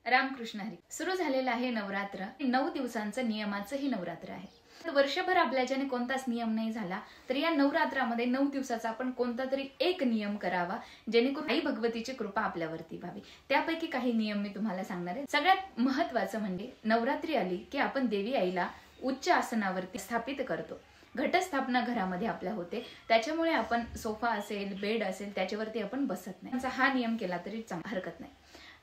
रामकृष्ण हरी. सुरू झालेलं आहे नवरात्र. 9 दिवसांचं नियमाचं ही नवरात्र आहे. वर्षभर आपल्या ज्याने कोणताच नियम नाही झाला तर या नवरात्रामध्ये 9 दिवसाचा आपण कोणता तरी एक नियम करावा, जेणेकरून आई भगवतीची कृपा आपल्यावरती व्हावी. त्यापैकी काही नियम मी तुम्हाला सांगणार आहे. सगळ्यात महत्त्वाचं म्हणजे नवरात्री आली की आपण देवी आईला उच्च आसनावरती स्थापित करतो. घटस्थापना घरामध्ये आपल्या होते, त्याच्यामुळे आपण सोफा असेल, बेड असेल त्याच्यावरती आपण बसत नाही. हा नियम केला तरी हरकत नाही.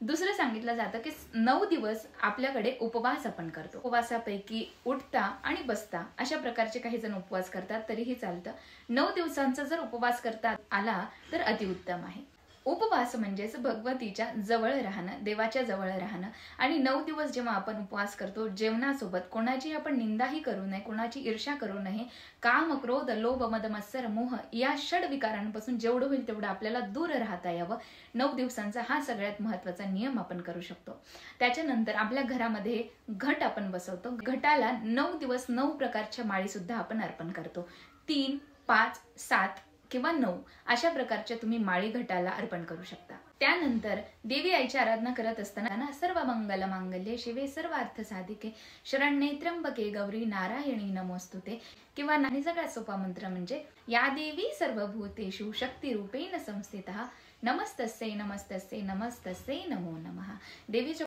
दुसरं सांगितलं जातं की 9 दिवस आपल्याकडे उपवास आपण करतो. उपवासापैकी उठता आणि बसता अशा प्रकारचे काही जण उपवास करतात, तरीही चालतं. 9 दिवसांचा जर उपवास करता आला तर अतिउत्तम आहे. उपवास म्हणजेच भगवतीच्या जवळ राहणं, देवाच्या जवळ राहणं. आणि 9 दिवस जेव्हा आपण उपवास करतो, जेवणासोबत कोणाची आपण निंदाही करू नये, कोणाची ईर्ष्या करू नये. काम, क्रोध, लोभ, मद, मत्सर, मोह या षड विकारांपासून जेवढं होईल तेवढं आपल्याला दूर राहता यावं. 9 दिवसांचा हा सगळ्यात महत्त्वाचा नियम आपण करू शकतो. त्याच्यानंतर आपल्या घरामध्ये घट आपण बसवतो. घटाला 9 दिवस 9 प्रकारच्या माळी सुद्धा आपण अर्पण करतो. 3, 5, 7 किंवा 9 अशा प्रकारच्या तुम्ही माळी घटाला अर्पण करू शकता. त्यानंतर देवी आईची आराधना करत असताना सर्व मंगल मांगल्ये शिवे सर्वार्थ साधिके शरण्ये त्र्यंबके गौरी नारायणी नमोस्तुते. किंवा सगळ्यात सोपा मंत्र म्हणजे या देवी सर्वभूतेषु शक्ती रूपेण संस्थितः नमस्तस्यै नमस्तस्यै नमस्तस्यै नमो नमः. देवीच्या